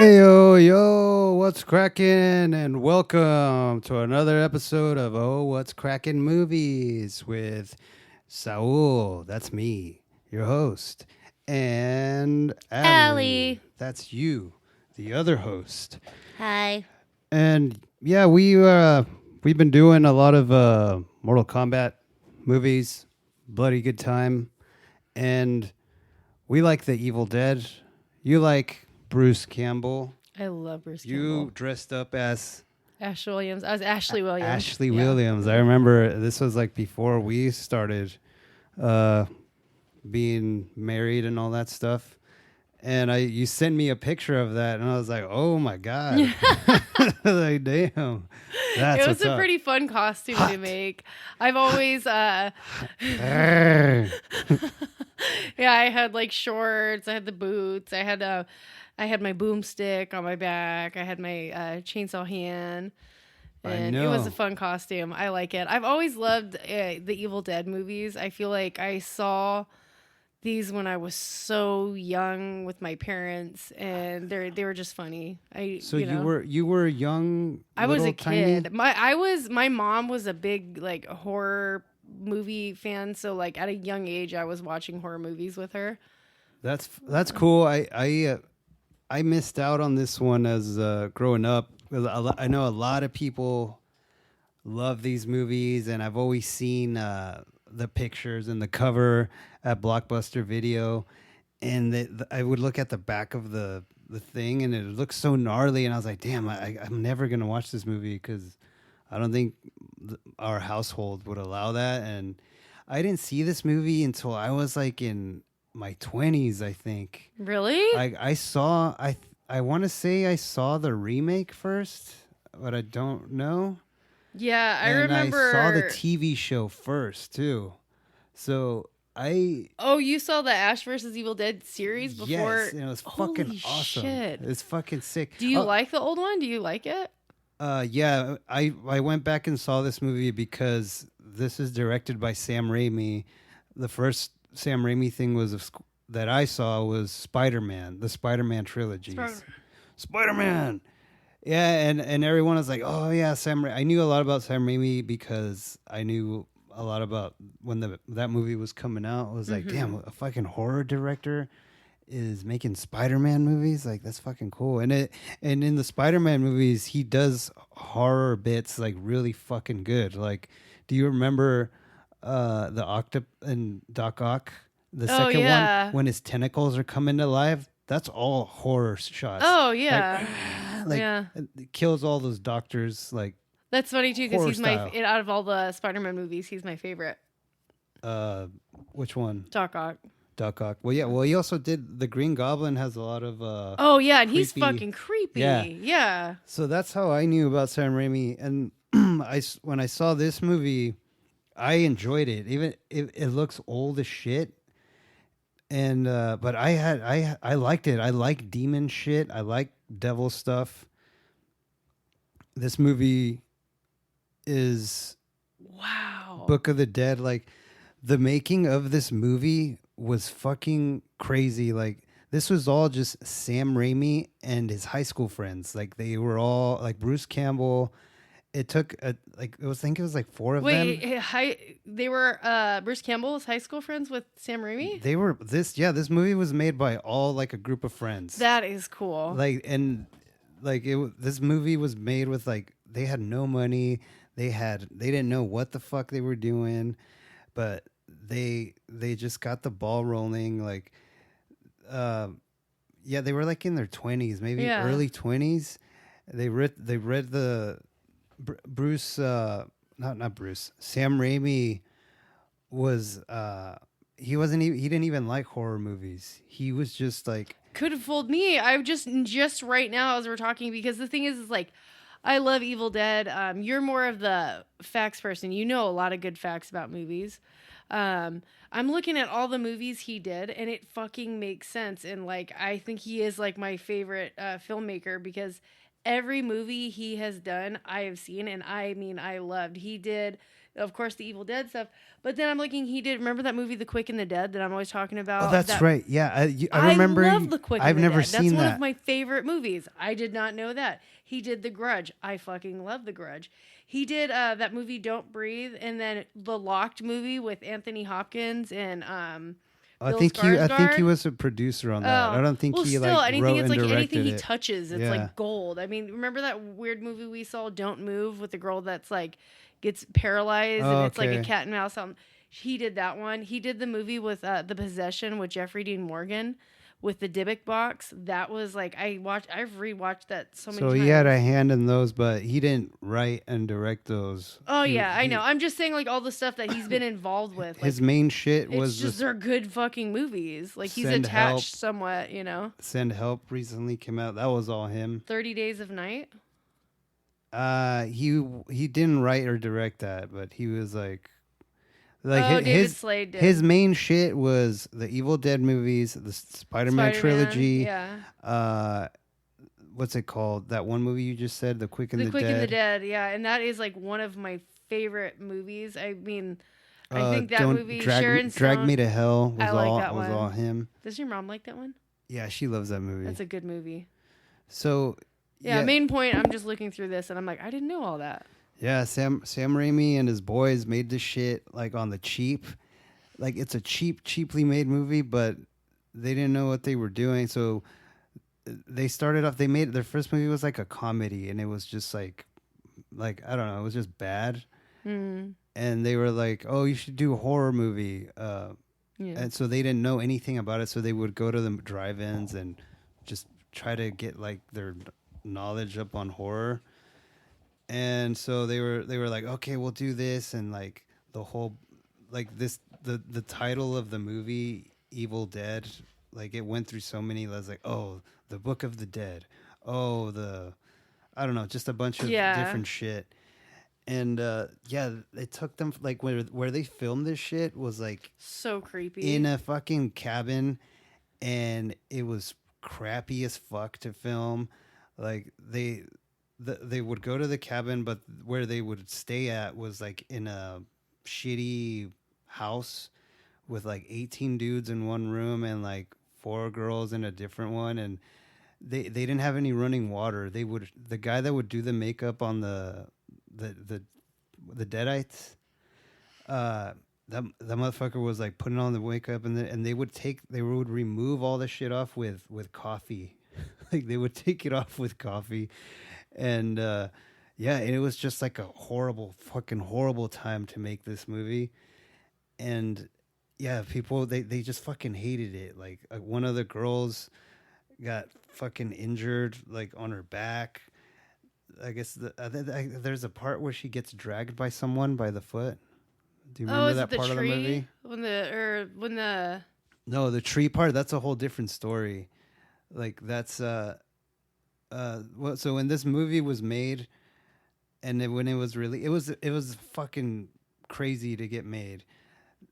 Ayo, yo, what's cracking? And welcome to another episode of Oh, What's Cracking Movies with Saul. That's me, your host. And Allie. Allie. That's you, the other host. Hi. And yeah, we've been doing a lot of Mortal Kombat movies, bloody good time. And we like The Evil Dead. You like Bruce Campbell. I love Bruce You Campbell. dressed up as Ash Williams. I was Ashley Williams. Ashley Yeah. Williams. I remember this was like before we started uh, being married and all that stuff. And you sent me a picture of that, and I was like, "Oh my god!" Like, damn, that's It was what's a up. pretty fun costume Hot. to make. I've always, Arr. yeah, I had like shorts. I had the boots. I had my boomstick on my back. I had my chainsaw hand. I And it was know. a fun costume. I like it. I've always loved the Evil Dead movies. I feel like I saw these when I was so young with my parents, and they were just funny. So you were young. I was little, a tiny? kid. My mom was a big like horror movie fan, so like at a young age I was watching horror movies with her. That's cool. I missed out on this one as growing up. 'Cause I know a lot of people love these movies, and I've always seen the pictures and the cover at Blockbuster Video, and I would look at the back of the thing, and it looked so gnarly, and I was like, damn, I'm never gonna watch this movie because I don't think our household would allow that, and I didn't see this movie until I was like in my 20s, I think. Really? I want to say I saw the remake first, but I don't know. Yeah, I And remember. I saw the TV show first too. So Oh, you saw the Ash versus Evil Dead series before? yes, and it was fucking Holy awesome. shit. It's fucking sick. Do you like the old one? Do you like it? Yeah, I went back and saw this movie because this is directed by Sam Raimi. The first Sam Raimi thing that I saw was Spider-Man, the Spider-Man trilogy. Spider-Man. Yeah, and everyone was like, "Oh yeah, I knew a lot about Sam Raimi because I knew a lot about when that movie was coming out. I was like, damn, a fucking horror director is making Spider-Man movies. Like that's fucking cool. And in the Spider-Man movies, he does horror bits like really fucking good. Like, do you remember the Octop and Doc Ock, the second yeah. one when his tentacles are coming to life? That's all horror shots. Oh yeah. Like Yeah. it kills all those doctors. Like That's funny too because horror he's style. out of all the Spider-Man movies, he's my favorite. which one? Doc Ock. Doc Ock. Well, yeah. Well, he also did the Green Goblin. Has a lot of Oh yeah, and he's creepy- fucking creepy. Yeah. Yeah. So that's how I knew about Sam Raimi. And when I saw this movie, I enjoyed it. Even it looks old as shit. And but I liked it. I like demon shit. I like devil stuff. This movie is Wow. Book of the Dead. Like the making of this movie was fucking crazy. Like this was all just Sam Raimi and his high school friends. Like they were all like Bruce Campbell. It took I think it was like four of them. They were Bruce Campbell's high school friends with Sam Raimi? They were this movie was made by all like a group of friends. That is cool. This movie was made with like they had no money. They didn't know what the fuck they were doing, but they just got the ball rolling. Like, yeah, they were like in their 20s, maybe early 20s. They read the Bruce, not Bruce. Sam Raimi was he didn't even like horror movies. He was just like Could have fooled me. I just right now as we're talking, because the thing is like I love Evil Dead. You're more of the facts person. You know a lot of good facts about movies. I'm looking at all the movies he did, and it fucking makes sense. And like, I think he is like my favorite filmmaker because every movie he has done, I have seen, and I mean, I loved. He did of course, the Evil Dead stuff. But then I'm looking, he did, remember that movie, The Quick and the Dead, that I'm always talking about? Oh, that's that, right. Yeah, I remember. I love The Quick I've and the never Dead. seen That's one that. of my favorite movies. I did not know that. He did The Grudge. I fucking love The Grudge. He did that movie Don't Breathe, and then the Locked movie with Anthony Hopkins and Bill I think he Skarsgård. was a producer on that. I don't think Well, he still, like anything wrote it's and like directed anything he it. touches, it's Yeah. like gold. I mean, remember that weird movie we saw, Don't Move, with the girl that's like gets paralyzed Oh, and it's like a okay. cat and mouse. He did that one. He did the movie with The Possession with Jeffrey Dean Morgan with the Dybbuk box. That was like I've rewatched that so many So times. he had a hand in those, but he didn't write and direct those. Oh yeah, I know. I'm just saying like all the stuff that he's been involved with. Like, His main shit it's was just just they're good fucking movies. Like he's Send attached Help. somewhat, you know. Send Help recently came out. That was all him. 30 Days of Night. He didn't write or direct that, but he was like Oh, David Slade did. his main shit was the Evil Dead movies, the Spider-Man trilogy. Yeah. What's it called? That one movie you just said, The Quick and the Quick Dead. and the Dead, yeah. And that is like one of my favorite movies. I mean, I think that movie, Sharon Stone. Drag Me to Hell was I like all that was one. all him. Does your mom like that one? Yeah, she loves that movie. That's a good movie. So Yeah, main point, I'm just looking through this and I'm like, I didn't know all that. yeah, Sam Raimi and his boys made this shit like on the cheap. Like it's a cheaply made movie, but they didn't know what they were doing. So they started off. They made their first movie was like a comedy, and it was just like I don't know, it was just bad. Mm. And they were like, "Oh, you should do a horror movie." Yeah. And so they didn't know anything about it. So they would go to the drive-ins and just try to get like their knowledge up on horror. And so they were like, okay, we'll do this, and like the whole like this the title of the movie Evil Dead, like it went through so many. I was like, oh, the Book of the Dead, oh I don't know, just a bunch of different shit. And yeah, it took them like where they filmed this shit was like so creepy in a fucking cabin, and it was crappy as fuck to film. Like they would go to the cabin, but where they would stay at was like in a shitty house with like 18 dudes in one room and like 4 girls in a different one, and they didn't have any running water. The guy that would do the makeup on the Deadites, that motherfucker was like putting on the makeup, and they would remove all the shit off with coffee. Like they would take it off with coffee. And yeah, and it was just like a fucking horrible time to make this movie. And yeah, people they just fucking hated it. Like one of the girls got fucking injured like on her back. I guess there's a part where she gets dragged by someone by the foot. Do you remember that part of the movie? When the No, the tree part, that's a whole different story. Like that's well, so when this movie was made, and when it was really, it was fucking crazy to get made.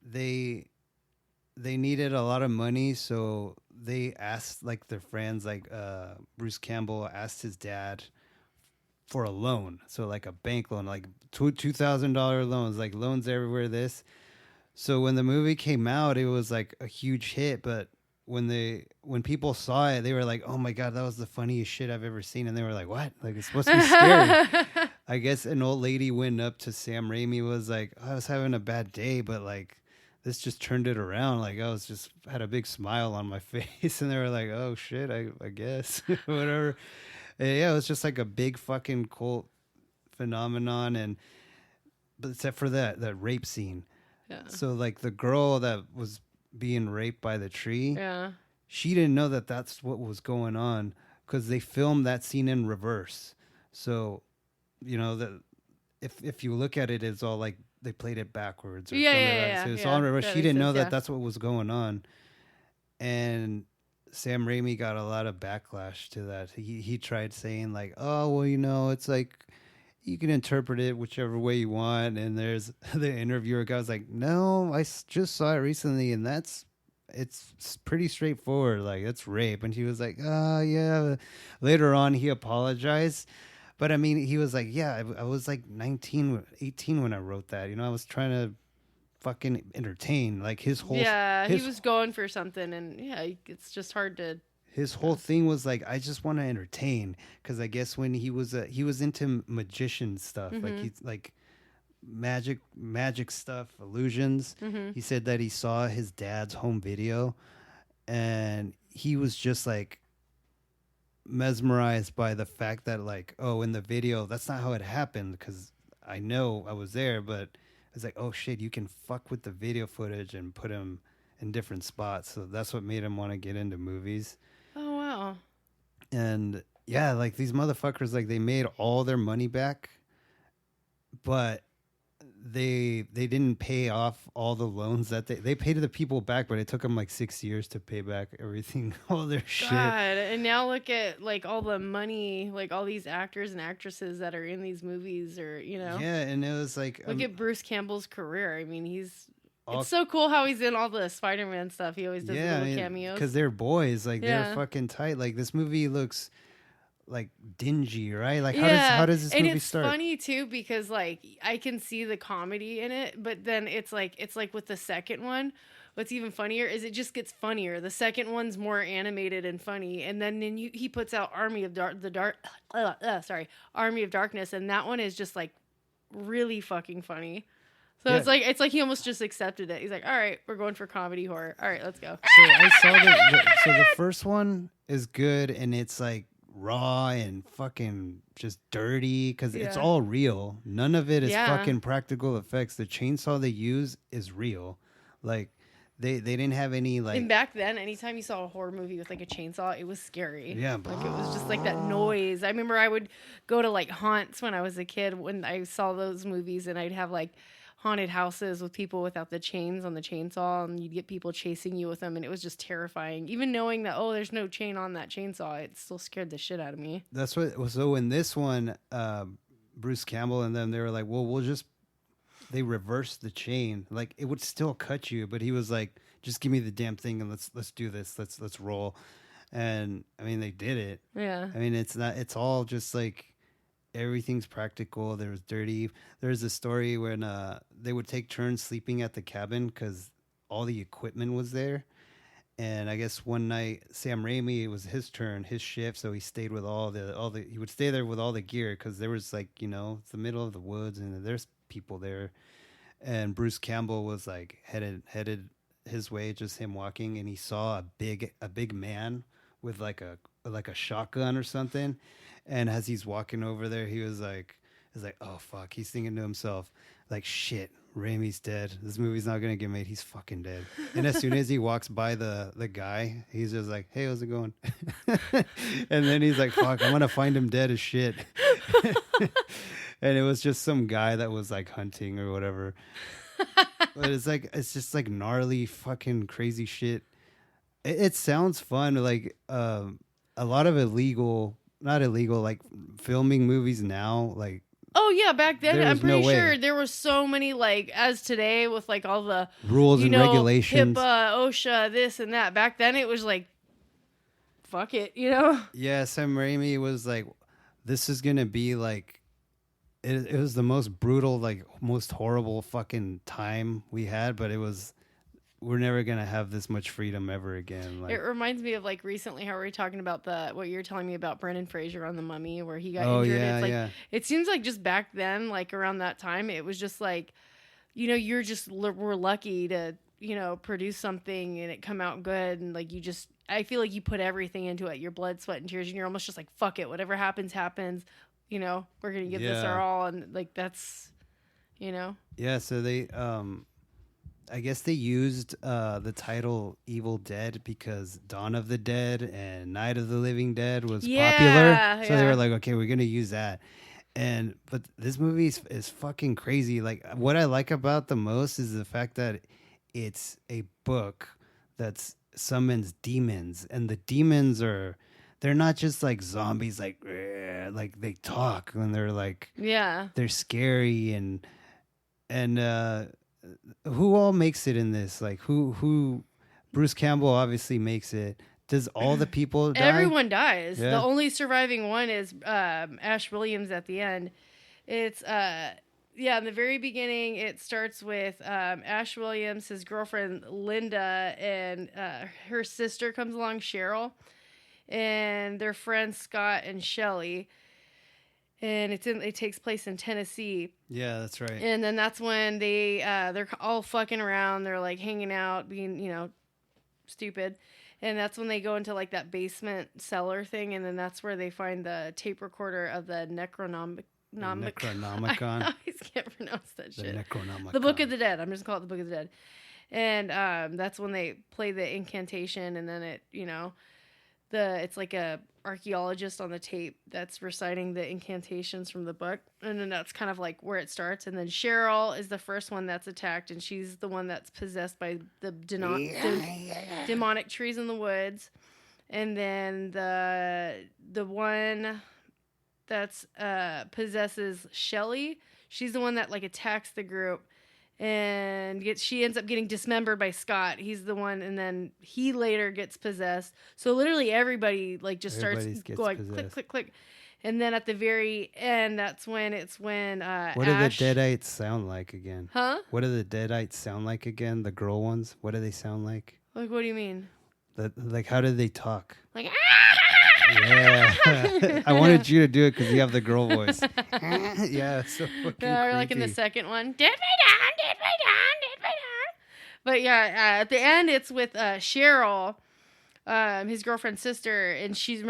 They needed a lot of money, so they asked like their friends, like Bruce Campbell asked his dad for a loan, so like a bank loan, like $2,000 loans, like loans everywhere. So when the movie came out, it was like a huge hit, but when people saw it, they were like, "Oh my god, that was the funniest shit I've ever seen," and they were like, "What? Like it's supposed to be scary." I guess an old lady went up to Sam Raimi, was like, "I was having a bad day, but like this just turned it around. Like I was just had a big smile on my face," and they were like, "Oh shit, I guess whatever." And yeah, it was just like a big fucking cult phenomenon, but except for that rape scene. Yeah. So like the girl that was being raped by the tree, Yeah. she didn't know that that's what was going on, because they filmed that scene in reverse. So you know that if you look at it, it's all like they played it backwards or something. Yeah. So it's all in reverse. That She makes didn't know sense, that yeah. that's what was going on. And Sam Raimi got a lot of backlash to that. He tried saying like, "Oh, well, you know, it's like you can interpret it whichever way you want." And there's the interviewer guy was like, "No, just saw it recently, and it's pretty straightforward. Like it's rape." And he was like, "Oh yeah." Later on, he apologized, But I mean, he was like, yeah, I was like 19, 18 when I wrote that. I was trying to fucking entertain. Like Yeah, he his was going for something, and yeah, it's just hard to. his whole thing was like, I just want to entertain. Because I guess when he was into magician stuff, like Mm-hmm. he's like magic stuff, illusions. Mm-hmm. He said that he saw his dad's home video, and he was just like mesmerized by the fact that, like, oh, in the video that's not how it happened, because I know I was there, but it's like, oh shit, you can fuck with the video footage and put him in different spots. So that's what made him want to get into movies. Oh wow. And yeah, like these motherfuckers, like they made all their money back, but they didn't pay off all the loans that they paid the people back, but it took them like 6 years to pay back everything, all their shit. God, and now look at like all the money, like all these actors and actresses that are in these movies, or Yeah, and it was like, look at Bruce Campbell's career. I mean, all, it's so cool how he's in all the Spider-Man stuff. He always does yeah, little cameos. because they're boys, like Yeah. they're fucking tight. Like this movie looks like dingy, right? Like Yeah, how does this and movie it's start? funny too because like I can see the comedy in it, but then it's like with the second one. What's even funnier is it just gets funnier. The second one's more animated and funny, and then he puts out Army of Army of Darkness, and that one is just like really fucking funny. So Yeah. it's like he almost just accepted it. He's like, all right, we're going for comedy horror. All right, let's go. So I saw the first one is good, and it's like raw and fucking just dirty because it's Yeah. all real. None of it is Yeah. fucking practical effects. The chainsaw they use is real. Like they didn't have any like, And back then, anytime you saw a horror movie with like a chainsaw, it was scary. yeah, Like it was just like that noise. I remember I would go to like haunts when I was a kid when I saw those movies, and I'd have like haunted houses with people without the chains on the chainsaw, and you'd get people chasing you with them, and it was just terrifying. Even knowing that, oh, there's no chain on that chainsaw, it still scared the shit out of me. that's what. So in this one, Bruce Campbell and them, they were like, well, they reversed the chain. Like it would still cut you, but he was like, just give me the damn thing and let's do this. Let's roll. And I mean, they did it. Yeah. I mean, it's all just like everything's practical. There was dirty. There's a story when they would take turns sleeping at the cabin because all the equipment was there. And I guess one night Sam Raimi, it was his turn, his shift, so he stayed with all the he would stay there with all the gear because there was like, it's the middle of the woods and there's people there. And Bruce Campbell was like headed his way, just him walking, and he saw a big man with like a shotgun or something. And as he's walking over there, he's like, oh fuck, he's thinking to himself, like, shit, Raimi's dead. This movie's not gonna get made. He's fucking dead. And as soon as he walks by the guy, he's just like, hey, how's it going? And then he's like, fuck, I'm gonna find him dead as shit. And it was just some guy that was like hunting or whatever. But it's just like gnarly fucking crazy shit. It sounds fun. Like a lot of not illegal, like filming movies now, like, Oh yeah, back then There I'm was no pretty way. sure there were so many like as today with like all the rules and regulations. HIPAA, OSHA, this and that. Back then it was like, fuck it, you know? Yeah, Sam Raimi was like, this is gonna be like, it was the most brutal, like most horrible fucking time we had, but we're never gonna have this much freedom ever again. Like, It reminds me of like recently how we were talking about what you were telling me about Brendan Fraser on The Mummy, where he got oh injured. yeah, It's like, yeah. it seems like just back then, like around that time, it was just like, you're just we're lucky to produce something and it come out good, and like I feel like you put everything into it, your blood, sweat, and tears, and you're almost just like, fuck it, whatever happens, happens. We're gonna give this our Yeah. all, and like that's, Yeah, so they I guess they used the title Evil Dead because Dawn of the Dead and Night of the Living Dead was popular. So they yeah. were like, okay, we're gonna use that. But this movie is fucking crazy. Like what I like about the most is the fact that it's a book that summons demons, and the demons they're not just like zombies, like they talk, and they're like, Yeah. they're scary, and who all makes it in this? Like who Bruce Campbell obviously makes it. Does all the people die? Everyone dies. Yeah. The only surviving one is Ash Williams at the end. It's in the very beginning it starts with Ash Williams, his girlfriend Linda, and her sister comes along, Cheryl, and their friends Scott and Shelly. And it takes place in Tennessee. Yeah, that's right. And then that's when they're all fucking around, they're like hanging out, being, stupid. And that's when they go into like that basement cellar thing, and then that's where they find the tape recorder of the Necronomicon. Necronomicon. I always can't pronounce that The shit. Necronomicon. The Book of the Dead. I'm just gonna call it the Book of the Dead. And that's when they play the incantation, and then it's like a archaeologist on the tape that's reciting the incantations from the book, and then that's kind of like where it starts. And then Cheryl is the first one that's attacked, and she's the one that's possessed by the demonic trees in the woods. And then the one that's possesses Shelly, she's the one that like attacks the group, and she ends up getting dismembered by Scott. He's the one, and then he later gets possessed. So literally everybody like just starts going click, click, click. And then at the very end, that's when what do the Deadites sound like again? Huh? What do the Deadites sound like again? The girl ones? What do they sound like? Like, what do you mean? Like, how do they talk? Like, yeah. I wanted you to do it because you have the girl voice. Yeah, so fucking or like in the second one, did me down, did me down, did me down. But yeah, at the end, it's with Cheryl, his girlfriend's sister, and she's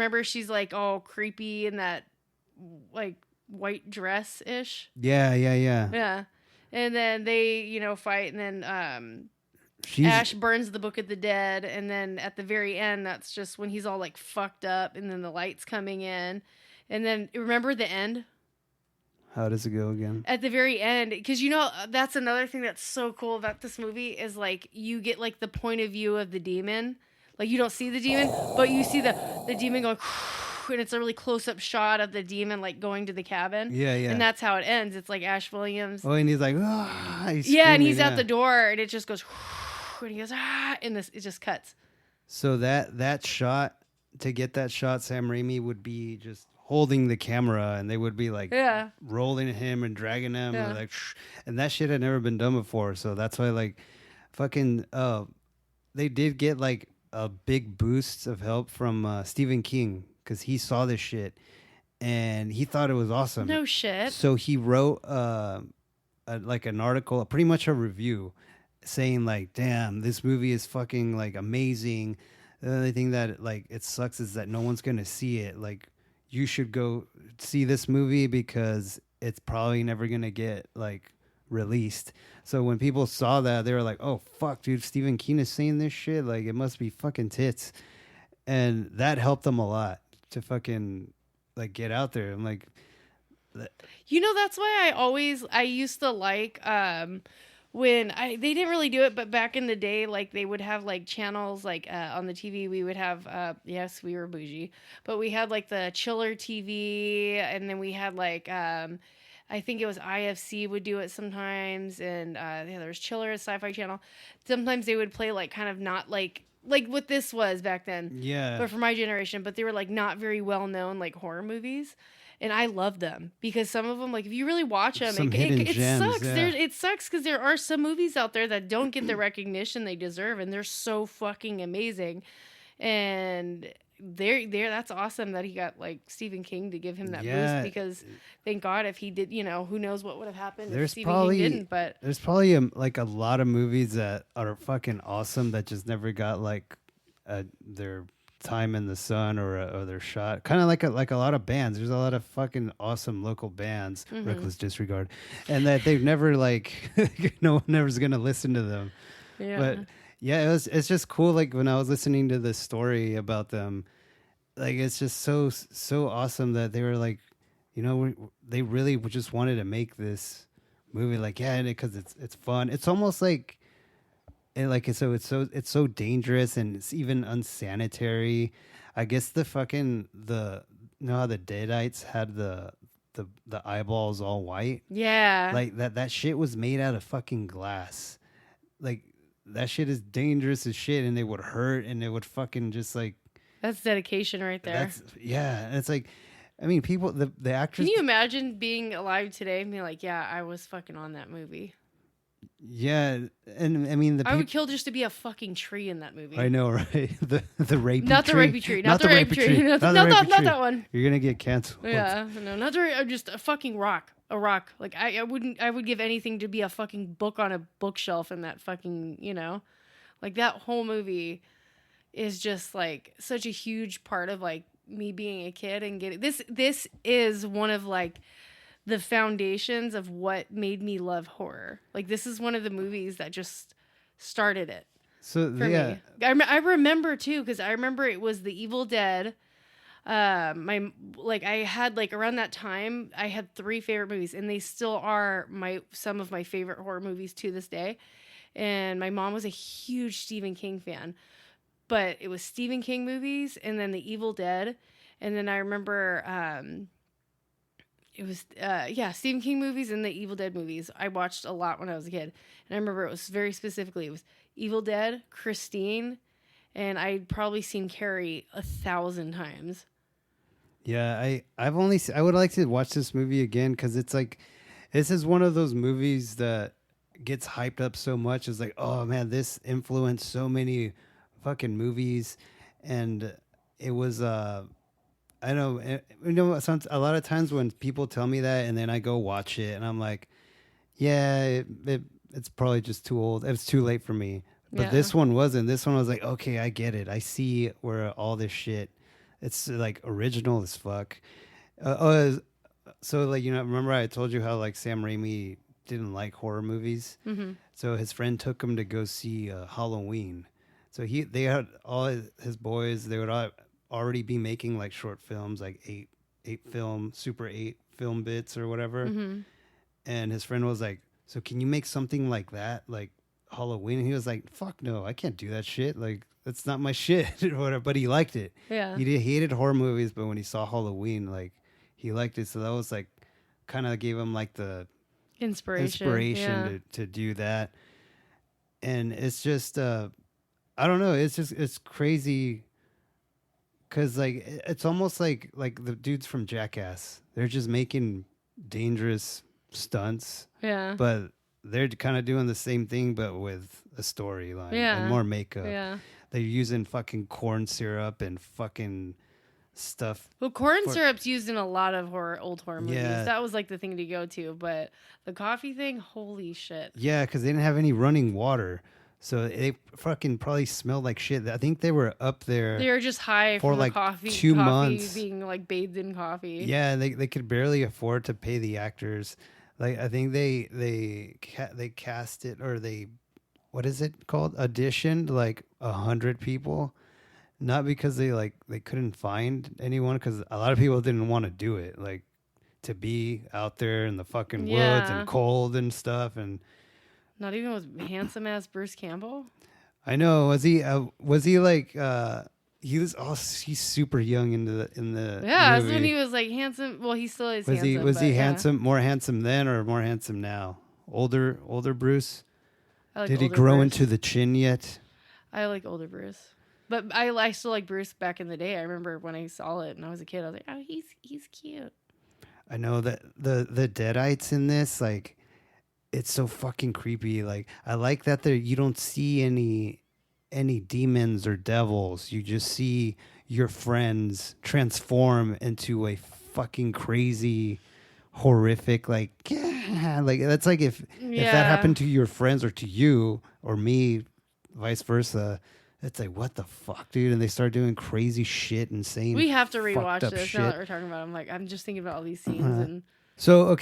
like all creepy in that like white dress ish. Yeah. Yeah, and then they fight, and then Ash burns the Book of the Dead, and then at the very end, that's just when he's all like fucked up, and then the lights coming in, and then remember the end. How does it go again? At the very end, because that's another thing that's so cool about this movie is like you get like the point of view of the demon. Like you don't see the demon, but you see the demon going, and it's a really close up shot of the demon like going to the cabin. Yeah. And that's how it ends. It's like Ash Williams. Oh, and he's like, and he's at the door, and it just goes, and he goes, and it just cuts. So that shot, to get that shot, Sam Raimi would be just holding the camera, and they would be like rolling him and dragging him, and like, and that shit had never been done before. So that's why like fucking they did get like a big boost of help from Stephen King, because he saw this shit and he thought it was awesome. No shit. So he wrote like an article, pretty much a review, saying like, damn, this movie is fucking like amazing. The only thing that like it sucks is that no one's gonna see it. Like, you should go see this movie because it's probably never gonna get like released. So when people saw that, they were like, oh fuck, dude, Stephen King is saying this shit, like it must be fucking tits. And that helped them a lot to fucking like get out there. I'm like, that's why I used to like when they didn't really do it, but back in the day, like they would have like channels like on the TV. We would have yes, we were bougie, but we had like the Chiller TV, and then we had like I think it was IFC would do it sometimes, and there was Chiller, Sci-Fi Channel. Sometimes they would play like kind of not like what this was back then. Yeah. But for my generation, but they were like not very well known like horror movies. And I love them because some of them, like if you really watch them, it sucks. Yeah. It sucks because there are some movies out there that don't get the recognition they deserve, and they're so fucking amazing. And that's awesome that he got like Stephen King to give him that boost, because thank God if he did, who knows what would have happened if Stephen King didn't. But there's probably like a lot of movies that are fucking awesome that just never got like their time in the sun or their shot, kind of like a lot of bands. There's a lot of fucking awesome local bands, Reckless Disregard, and that they've never like no one ever's gonna listen to them. But yeah, it's just cool. Like when I was listening to the story about them, like it's just so awesome that they were like, they really just wanted to make this movie, like because it's fun. It's almost like. And like it's so dangerous, and it's even unsanitary. I guess how the Deadites had the eyeballs all white. Yeah. Like that shit was made out of fucking glass. Like that shit is dangerous as shit, and it would hurt, and it would fucking just like That's dedication right there. And it's like, I mean, people, the actors. Can you imagine being alive today and being like, yeah, I was fucking on that movie? Yeah, and I mean I would kill just to be a fucking tree in that movie. I know, right? The rapey not the tree. rapey tree. Not the rapey tree. Not that one. You're gonna get canceled. Yeah, no, not the. I'm just a fucking rock. A rock. Like I wouldn't. I would give anything to be a fucking book on a bookshelf in that fucking. Like that whole movie is just like such a huge part of like me being a kid and getting this. This is one of like the foundations of what made me love horror. Like this is one of the movies that just started it. So for me. I remember too because I remember it was The Evil Dead. I had like around that time I had 3 favorite movies and they still are some of my favorite horror movies to this day. And my mom was a huge Stephen King fan, but it was Stephen King movies and then The Evil Dead, and then I remember it was Stephen King movies and the Evil Dead movies. I watched a lot when I was a kid, and I remember it was very specifically it was Evil Dead, Christine, and I'd probably seen Carrie 1,000 times. Yeah, I would like to watch this movie again because it's like this is one of those movies that gets hyped up so much. It's like, oh man, this influenced so many fucking movies, and it was I know, a lot of times when people tell me that and then I go watch it and I'm like, yeah, it's probably just too old. It's too late for me. But this one wasn't. This one was like, okay, I get it. I see where all this shit, it's like original as fuck. So like, remember I told you how like Sam Raimi didn't like horror movies? Mm-hmm. So his friend took him to go see Halloween. So they had all his boys, they would already be making like short films, like Super 8 film bits or whatever. Mm-hmm. And his friend was like, so can you make something like that, like Halloween? And he was like, fuck no, I can't do that shit. Like, that's not my shit. But he liked it. Yeah. He hated horror movies, but when he saw Halloween, like, he liked it. So that was like, kind of gave him like the inspiration to do that. And it's just, I don't know. It's crazy. Cause like, it's almost like the dudes from Jackass, they're just making dangerous stunts. Yeah. But they're kind of doing the same thing, but with a storyline and more makeup. Yeah. They're using fucking corn syrup and fucking stuff. Well, corn syrup's used in a lot of old horror movies. Yeah. That was like the thing to go to. But the coffee thing, holy shit. Yeah, because they didn't have any running water. So they fucking probably smelled like shit. I think they were up there. They were just high for like coffee, 2 months. Being like bathed in coffee. Yeah, they could barely afford to pay the actors. Like I think they cast it, or they, what is it called? Auditioned like 100 people, not because they couldn't find anyone, because a lot of people didn't want to do it, like to be out there in the fucking woods and cold and stuff, and not even with handsome ass Bruce Campbell. I know. Was he like he's super young in the yeah, movie. that's when he was like handsome. Well, he still is handsome. Was he handsome? More handsome then or more handsome now? Older Bruce? Did he grow into the chin yet? I like older Bruce. But I still like Bruce back in the day. I remember when I saw it and I was a kid, I was like, oh, he's cute. I know that the Deadites in this, like, it's so fucking creepy. Like, I like that you don't see any demons or devils. You just see your friends transform into a fucking crazy, horrific, like that's like if that happened to your friends or to you or me, vice versa. It's like, what the fuck, dude? And they start doing crazy shit and saying, we have to rewatch this shit. now that we're talking about it. I'm just thinking about all these scenes. And so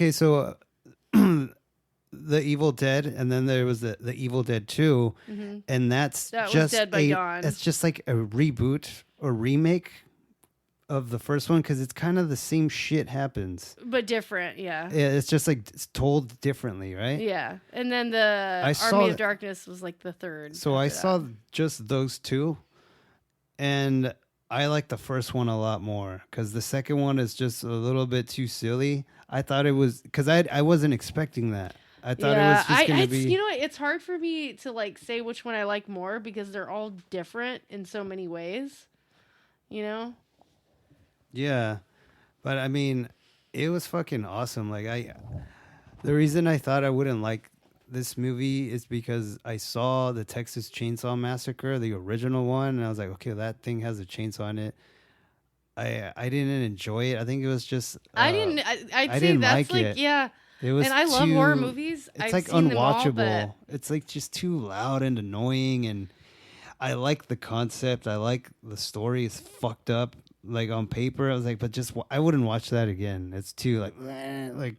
the Evil Dead, and then there was the Evil Dead 2, and that just was Dead by Dawn. It's just like a reboot or remake of the first one, because it's kind of the same shit happens, but different. Yeah, it's just like it's told differently, right? Yeah, and then the Army of Darkness was like the third. So I saw just those two, and I like the first one a lot more, because the second one is just a little bit too silly. I thought it was, because I wasn't expecting that. I thought it was just going to be... You know what? It's hard for me to like say which one I like more, because they're all different in so many ways. you know? Yeah, but I mean, it was fucking awesome. Like the reason I thought I wouldn't like this movie is because I saw the Texas Chainsaw Massacre, the original one, and I was like, okay, that thing has a chainsaw in it. I didn't enjoy it. I think it was just I'd I say didn't that's like like, it. yeah. It was And I love horror too. movies. It's I've like seen them all, but unwatchable. It's like just too loud and annoying. And I like the concept. I like the story. It's fucked up. Like on paper, I was like, but just I wouldn't watch that again. It's too like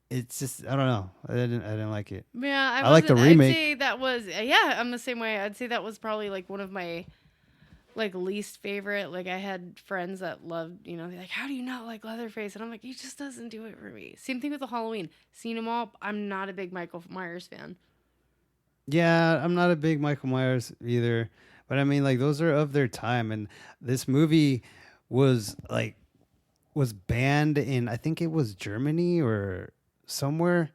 it's just I don't know. I didn't like it. yeah, I I like the wasn't. I'd remake. say that was, yeah, I'm the same way. I'd say that was probably like one of my like least favorite. Like I had friends that loved, they're like, how do you not like Leatherface? And I'm like, he just doesn't do it for me. Same thing with the Halloween. Seen them all. I'm not a big Michael Myers fan. Yeah, I'm not a big Michael Myers either, but I mean, like those are of their time, and this movie was like was banned in I think it was Germany or somewhere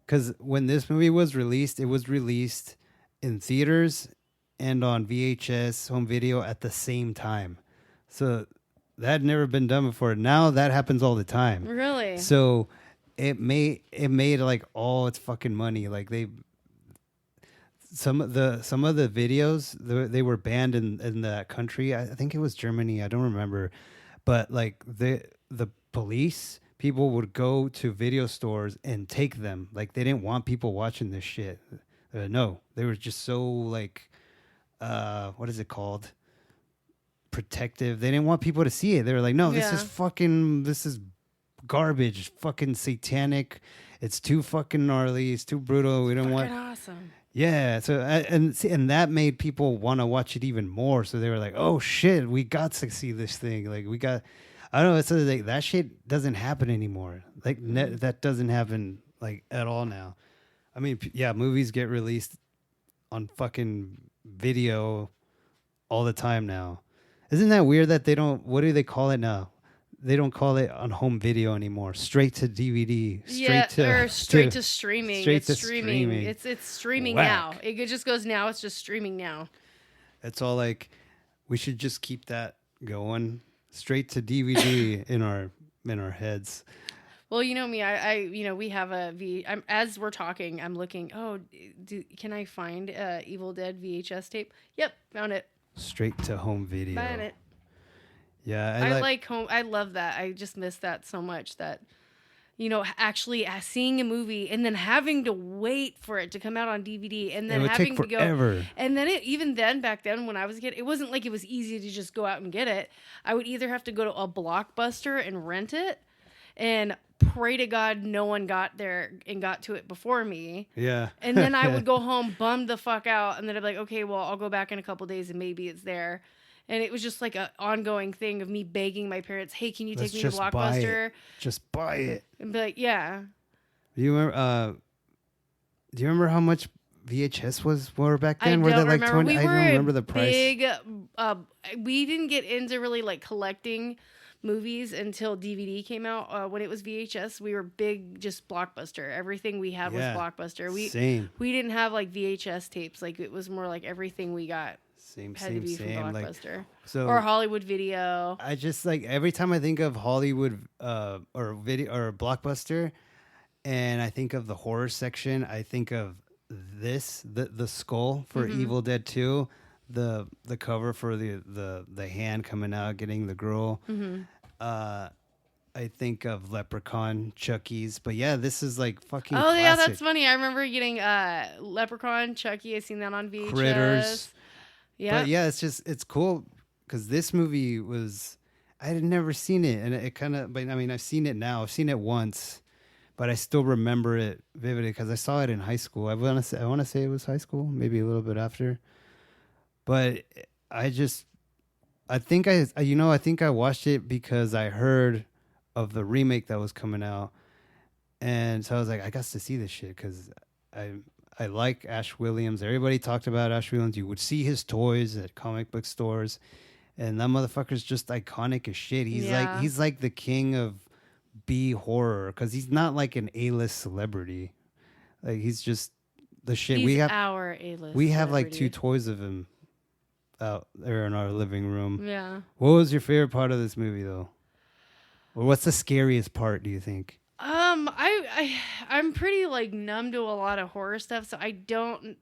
because when this movie was released, it was released in theaters and on VHS home video at the same time. So that had never been done before. Now that happens all the time. Really? So it made like all its fucking money. Like some of the videos they were banned in that country. I think it was Germany. I don't remember, but like the police people would go to video stores and take them. Like they didn't want people watching this shit. No, they were just so like what is it called? Protective. They didn't want people to see it. They were like, no, this is garbage, fucking satanic. It's too fucking gnarly. It's too brutal. We don't want. Fucking awesome. Yeah, so and that made people want to watch it even more. So they were like, "Oh shit, we got to see this thing." Like we got, I don't know. So like that shit doesn't happen anymore. Like that doesn't happen like at all now. I mean, yeah, movies get released on fucking video all the time now. Isn't that weird that they don't? What do they call it now? They don't call it on home video anymore. Straight to DVD. Straight to streaming. Straight It's to streaming. streaming. It's streaming Whack. now. It just goes now. It's just streaming now. It's all like we should just keep that going straight to DVD in our heads. Well, you know me. I we have a as we're talking, I'm looking. Oh, can I find Evil Dead VHS tape? Yep, found it. Straight to home video. Buying it. Yeah, I like home. I love that. I just miss that so much. That actually seeing a movie and then having to wait for it to come out on DVD and then it would having take to forever. go. And then even then back then when I was a kid, it wasn't like it was easy to just go out and get it. I would either have to go to a Blockbuster and rent it, and pray to God no one got there and got to it before me. Yeah. And then I would go home bummed the fuck out, and then I'd be like, okay, well, I'll go back in a couple days and maybe it's there. And it was just like an ongoing thing of me begging my parents, hey, can you take me to Blockbuster? Just buy it. And be like, yeah. Do you remember how much VHS were back then? I Were don't they like remember. 20? I don't remember the price. We didn't get into really like collecting movies until DVD came out. When it was VHS, we were big, just Blockbuster. Everything we had was Blockbuster. Same. We didn't have like VHS tapes. Like it was more like everything we got had to be from Blockbuster. Like, so or Hollywood Video. I just like every time I think of Hollywood or video or Blockbuster, and I think of the horror section, I think of the skull for Evil Dead 2, the cover for the hand coming out getting the girl. I think of Leprechaun, Chucky's, but yeah, this is like fucking classic. Yeah, that's funny. I remember getting Leprechaun, Chucky. I seen that on VHS. Critters. Yeah, but yeah, it's cool because this movie I had never seen it, and it kind of. But I mean, I've seen it now. I've seen it once, but I still remember it vividly because I saw it in high school. I want to say it was high school, maybe a little bit after. But I think I watched it because I heard of the remake that was coming out, and so I was like, I got to see this shit because I like Ash Williams. Everybody talked about Ash Williams. You would see his toys at comic book stores, and that motherfucker's just iconic as shit. He's like the king of B horror because he's not like an A-list celebrity. Like he's just the shit. He's our A-list. We have like celebrity. 2 toys of him. out there in our living room. Yeah. What was your favorite part of this movie, though? Or what's the scariest part, do you think? I'm pretty like numb to a lot of horror stuff, so can't.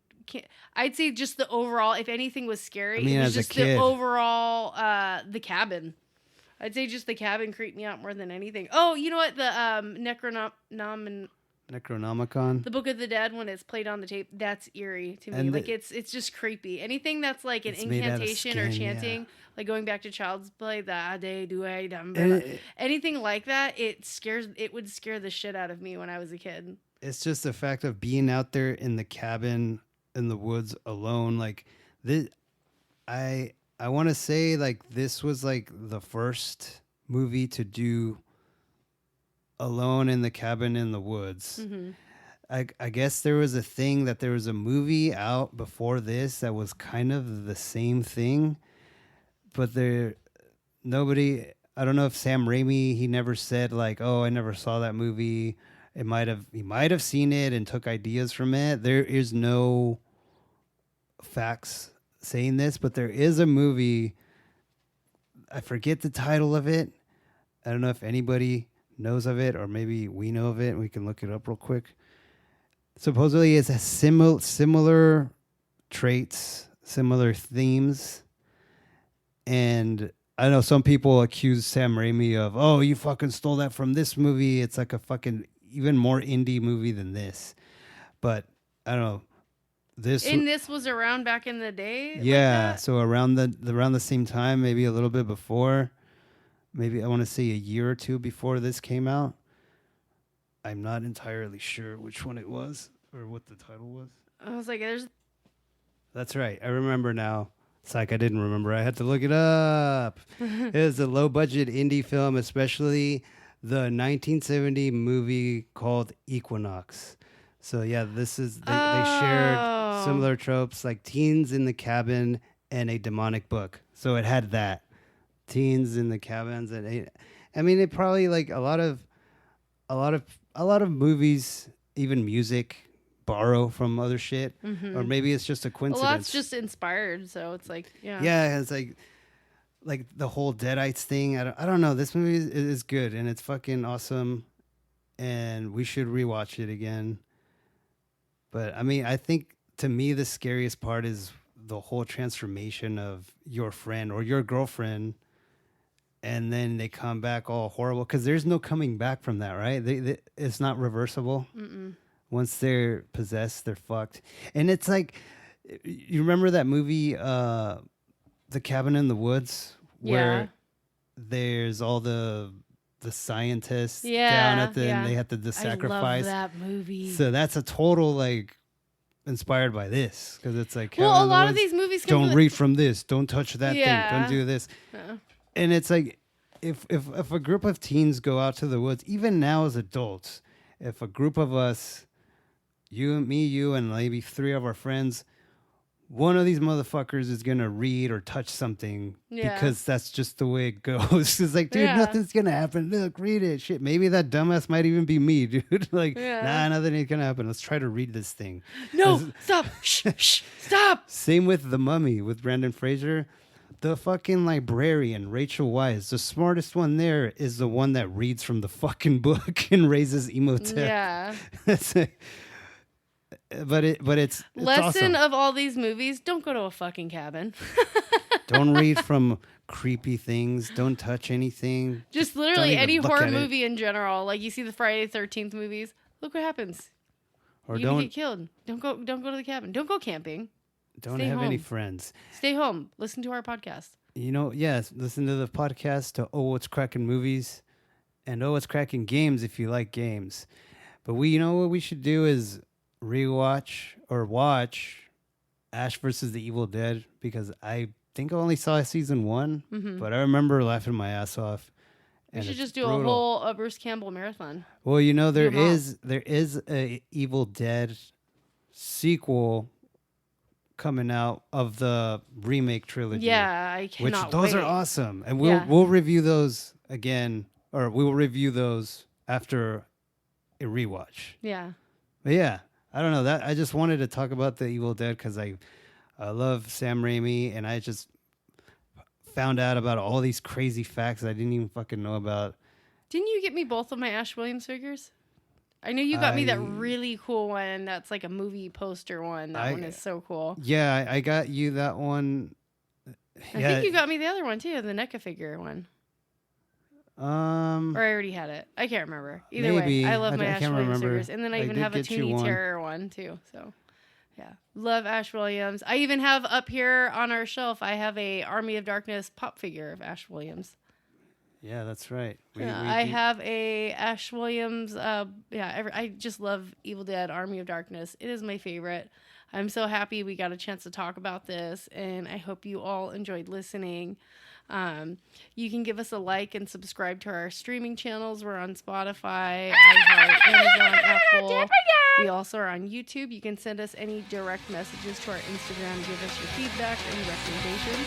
I'd say just the overall. If anything was scary, I mean, it was as a just kid. the overall. The cabin. I'd say just the cabin creeped me out more than anything. Oh, you know what? The Necronomicon. the Book of the Dead, when it's played on the tape, that's eerie to me. And Like it's just creepy. Anything that's like an It's made out of incantation or skin, chanting, like going back to Child's Play, the Ade Due Dum, And anything like that, it would scare the shit out of me when I was a kid. it's just the fact of being out there in the cabin in the woods alone. Like this, I want to say like this was like the first movie to do alone in the cabin in the woods. Mm-hmm. I guess there was a thing that there was a movie out before this that was kind of the same thing, but nobody. I don't know if Sam Raimi, he never said like, oh, I never saw that movie. He might have seen it and took ideas from it. There is no facts saying this, but there is a movie. I forget the title of it. I don't know if anybody knows of it, or maybe we know of it. We can look it up real quick. Supposedly, it's a similar traits, similar themes, and I know some people accuse Sam Raimi of, oh, you fucking stole that from this movie. It's like a fucking even more indie movie than this. But I don't know. This was around back in the day. Yeah, like so around the same time, maybe a little bit before, maybe I want to say a year or two before this came out. I'm not entirely sure which one it was or what the title was. I was like, there's. That's right. I remember now. It's like I didn't remember. I had to look it up. It was a low-budget indie film, especially the 1970 movie called Equinox. So yeah, this is they shared similar tropes like teens in the cabin and a demonic book. So it had that teens in the cabins, and I mean it probably like a lot of movies, even music, borrow from other shit, or maybe it's just a A coincidence. lot's just inspired, so it's like Yeah, it's like the whole Deadites thing. I don't know. This movie is good and it's fucking awesome, and we should rewatch it again. But I mean, I think to me the scariest part is the whole transformation of your friend or your girlfriend, and then they come back all horrible because there's no coming back from that, right? It's not reversible. Mm-mm. Once they're possessed, they're fucked. And it's like, you remember that movie, The Cabin in the Woods, where there's all the scientists down at the and they have to do sacrifice. I love that movie. So that's a total like inspired by this, because it's like, well, a lot of these movies don't read from this, don't touch that thing, don't do this. Uh-uh. And it's like, if a group of teens go out to the woods, even now as adults, if a group of us, you and maybe 3 of our friends, one of these motherfuckers is gonna read or touch something, because that's just the way it goes. It's like, dude, nothing's gonna happen. Look, read it. Shit, maybe that dumbass might even be me, dude. Like, nah, nothing ain't gonna happen. Let's try to read this thing. No, stop. Shh, stop. Same with The Mummy with Brandon Fraser. The fucking librarian, Rachel Weisz, the smartest one there is the one that reads from the fucking book and raises Emotep. Yeah. But it's lesson awesome. of all these movies: don't go to a fucking cabin. Don't read from creepy things. Don't touch anything. Just literally any look horror at it. movie in general. Like you see the Friday the 13th movies. Look what happens. Or You don't get killed. Don't go to the cabin. Don't go camping. don't Stay have any home. friends. Stay home. Listen to our podcast. You know, yes, listen to the podcast to Oh What's Cracking Movies and Oh What's Cracking Games if you like games. But you know what we should do is rewatch or watch Ash versus the Evil Dead, because I think I only saw season 1, but I remember laughing my ass off. We and should it's just do brutal. a whole Bruce Campbell marathon. Well, you know, there Your mom. is a Evil Dead sequel coming out of the remake trilogy. Yeah, I Which cannot those wait. are awesome. And we'll review those again, or we will review those after a rewatch. Yeah. But yeah, I don't know, that I just wanted to talk about the Evil Dead because I I love Sam Raimi, and I just found out about all these crazy facts I didn't even fucking know about. Didn't you get me both of my Ash Williams figures? I know you got me that I- really cool one. That's like a movie poster one. That one is so cool. Yeah, I got you that one. I think you got me the other one too, the NECA figure one. Or I already had it. I can't remember. Either maybe. way, I love my Ash can't Williams remember. figures. And then I I even did have a get you Toonie one. Terror one too. So, yeah. Love Ash Williams. I even have up here on our shelf, I have a Army of Darkness pop figure of Ash Williams. Yeah, that's right. I have a Ash Williams. I just love Evil Dead Army of Darkness. It is my favorite. I'm so happy we got a chance to talk about this, and I hope you all enjoyed listening. You can give us a like and subscribe to our streaming channels. We're on Spotify, iHeart, Amazon, Apple. We also are on YouTube. You can send us any direct messages to our Instagram. Give us your feedback and recommendations.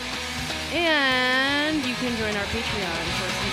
And you can join our Patreon for some